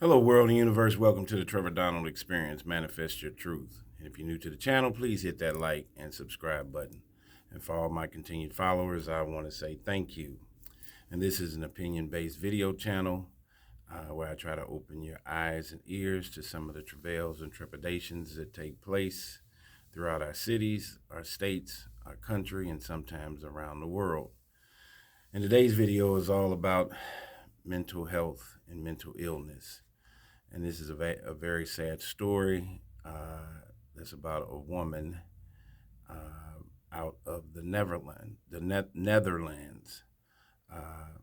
Hello, world and universe. Welcome to the Trevor Donald Experience. Manifest your truth. And if you're new to the channel, please hit that like and subscribe button. And for all my continued followers, I want to say thank you. And this is an opinion-based video channel where I try to open your eyes and ears to some of the travails and trepidations that take place throughout our cities, our states, our country, and sometimes around the world. And today's video is all about mental health and mental illness. And this is a very sad story that's about a woman out of the Netherlands uh,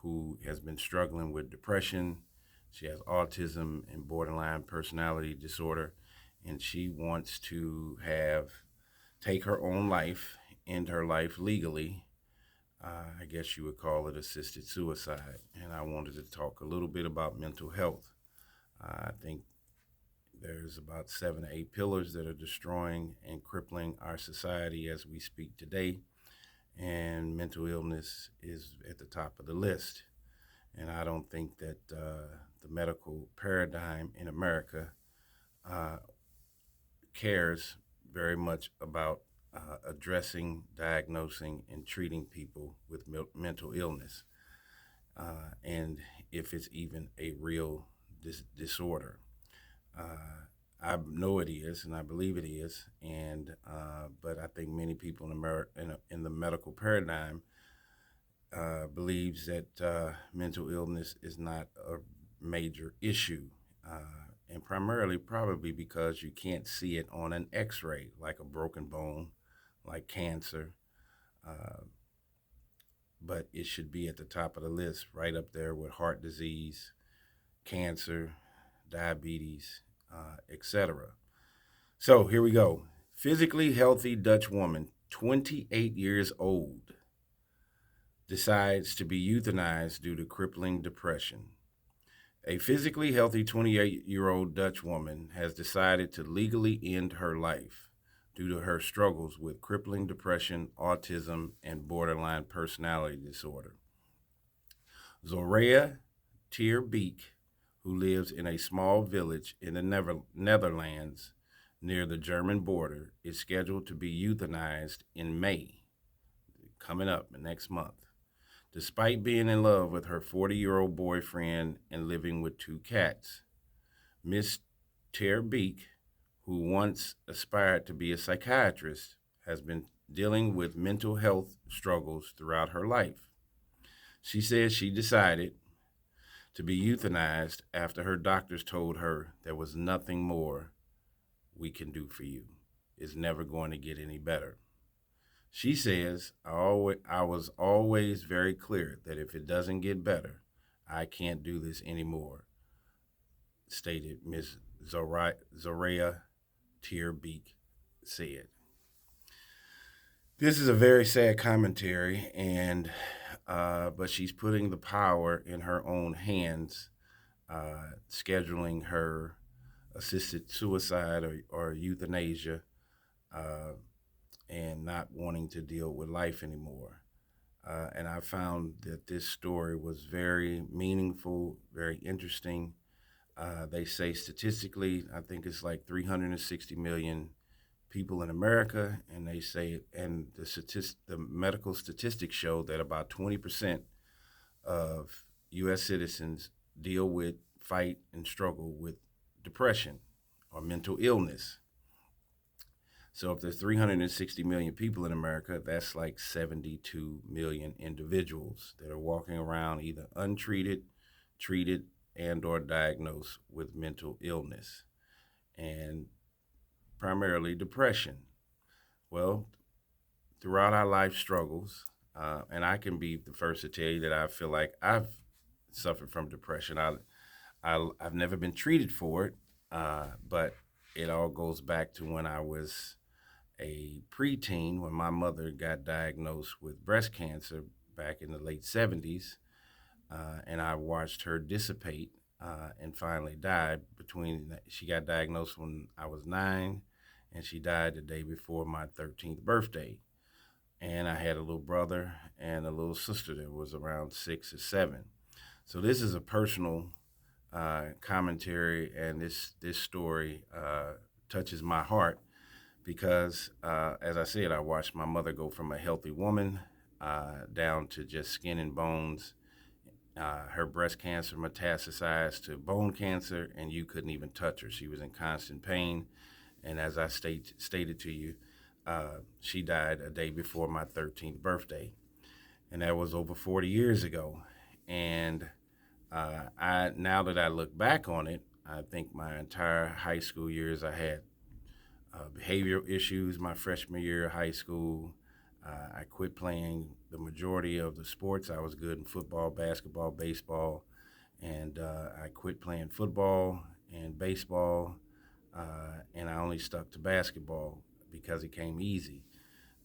who has been struggling with depression. She has autism and borderline personality disorder, and she wants to take her own life, end her life legally. I guess you would call it assisted suicide. And I wanted to talk a little bit about mental health. I think there's about 7 to 8 pillars that are destroying and crippling our society as we speak today. And mental illness is at the top of the list. And I don't think that the medical paradigm in America uh, cares very much about addressing, diagnosing, and treating people with mental illness. And if it's even a real disorder. I know it is, and I believe it is, and but I think many people in America, in the medical paradigm, believes that mental illness is not a major issue, and primarily probably because you can't see it on an X-ray, like a broken bone, like cancer, uh, but it should be at the top of the list, right up there with heart disease, cancer, diabetes, etc. So here we go. Physically healthy Dutch woman, 28 years old, decides to be euthanized due to crippling depression. A physically healthy 28-year-old Dutch woman has decided to legally end her life due to her struggles with crippling depression, autism, and borderline personality disorder. Zorea Tierbeek, who lives in a small village in the Netherlands near the German border, is scheduled to be euthanized in May, coming up next month, despite being in love with her 40-year-old boyfriend and living with 2 cats. Miss Terbeek, who once aspired to be a psychiatrist, has been dealing with mental health struggles throughout her life. She says she decided to be euthanized after her doctors told her there was nothing more we can do for you. It's never going to get any better. She says, I was always very clear that if it doesn't get better, I can't do this anymore, stated Ms. Zorea Tierbeek said. This is a very sad commentary, and but she's putting the power in her own hands, scheduling her assisted suicide or euthanasia, uh, and not wanting to deal with life anymore. And I found that this story was very meaningful, very interesting. They say statistically, I think it's like 360 million people in America, and they say, and the medical statistics show that about 20% of U.S. citizens deal with, fight, and struggle with depression or mental illness. So if there's 360 million people in America, that's like 72 million individuals that are walking around either untreated, treated, and or diagnosed with mental illness, and primarily depression. Well, throughout our life struggles, and I can be the first to tell you that I feel like I've suffered from depression. I've never been treated for it, but it all goes back to when I was a preteen, when my mother got diagnosed with breast cancer back in the late 70s, and I watched her dissipate and finally die. She got diagnosed when I was 9, and she died the day before my 13th birthday. And I had a little brother and a little sister that was around 6 or 7. So this is a personal commentary, and this story touches my heart because, as I said, I watched my mother go from a healthy woman down to just skin and bones. Her breast cancer metastasized to bone cancer, and you couldn't even touch her. She was in constant pain. And as I stated to you, she died a day before my 13th birthday. And that was over 40 years ago. And now that I look back on it, I think my entire high school years I had behavioral issues my freshman year of high school. I quit playing the majority of the sports. I was good in football, basketball, baseball, and I quit playing football and baseball, and I only stuck to basketball because it came easy.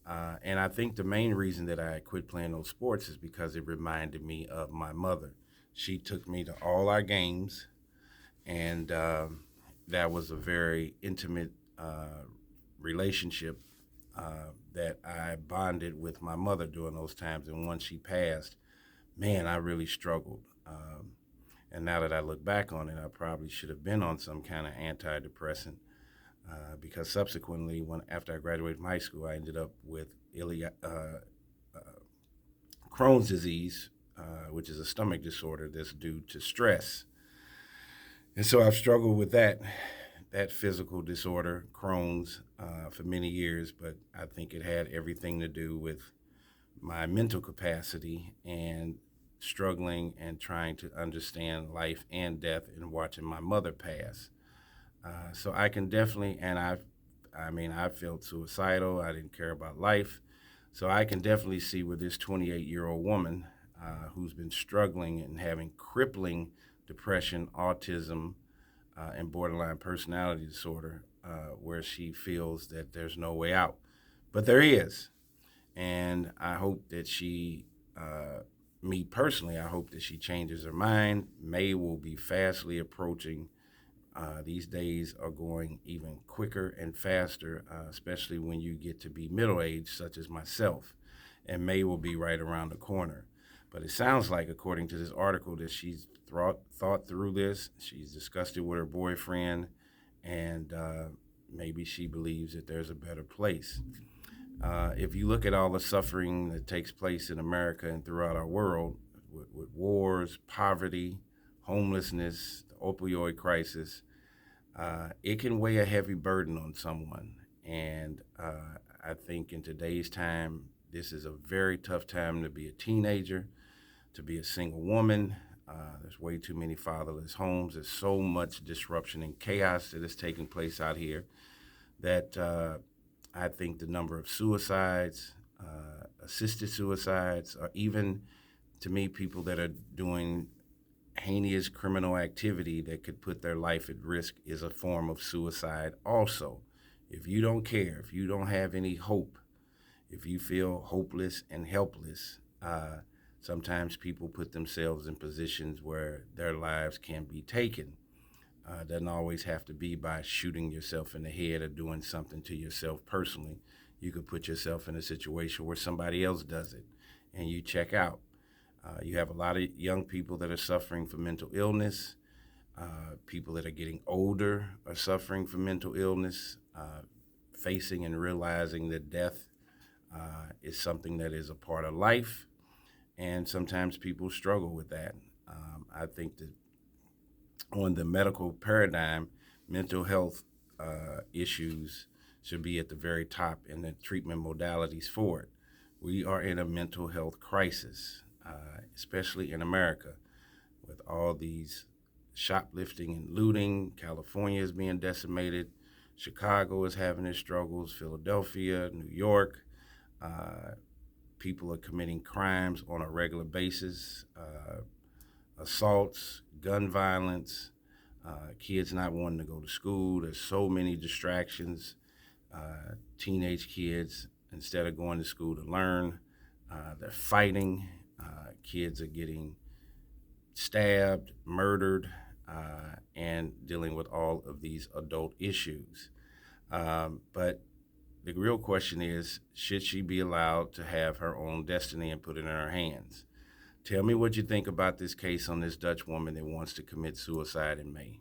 And I think the main reason that I quit playing those sports is because it reminded me of my mother. She took me to all our games, and that was a very intimate relationship that I bonded with my mother during those times. And once she passed, man, I really struggled. And now that I look back on it, I probably should have been on some kind of antidepressant because subsequently, after I graduated from high school, I ended up with Crohn's disease, which is a stomach disorder that's due to stress. And so I've struggled with that physical disorder, Crohn's, for many years, but I think it had everything to do with my mental capacity and struggling and trying to understand life and death and watching my mother pass. So I can definitely, and I felt suicidal. I didn't care about life. So I can definitely see where this 28-year-old woman who's been struggling and having crippling depression, autism, and borderline personality disorder, where she feels that there's no way out. But there is. And I hope that me personally, I hope that she changes her mind. May will be fastly approaching. These days are going even quicker and faster, especially when you get to be middle-aged, such as myself. And May will be right around the corner. But it sounds like, according to this article, that she's thought through this. She's discussed it with her boyfriend, and maybe she believes that there's a better place. If you look at all the suffering that takes place in America and throughout our world, with wars, poverty, homelessness, the opioid crisis, it can weigh a heavy burden on someone. And I think in today's time, this is a very tough time to be a teenager, to be a single woman. There's way too many fatherless homes. There's so much disruption and chaos that is taking place out here that I think the number of suicides, assisted suicides, or even, to me, people that are doing heinous criminal activity that could put their life at risk is a form of suicide also. If you don't care, if you don't have any hope, if you feel hopeless and helpless, sometimes people put themselves in positions where their lives can be taken. It doesn't always have to be by shooting yourself in the head or doing something to yourself personally. You could put yourself in a situation where somebody else does it and you check out. You have a lot of young people that are suffering from mental illness. People that are getting older are suffering from mental illness, facing and realizing that death is something that is a part of life. And sometimes people struggle with that. I think that on the medical paradigm, mental health issues should be at the very top in the treatment modalities for it. We are in a mental health crisis, especially in America, with all these shoplifting and looting. California is being decimated. Chicago is having its struggles. Philadelphia, New York. People are committing crimes on a regular basis. Assaults, gun violence, kids not wanting to go to school. There's so many distractions. Teenage kids, instead of going to school to learn, they're fighting. Kids are getting stabbed, murdered, and dealing with all of these adult issues. But the real question is, should she be allowed to have her own destiny and put it in her hands? Tell me what you think about this case on this Dutch woman that wants to commit suicide in May.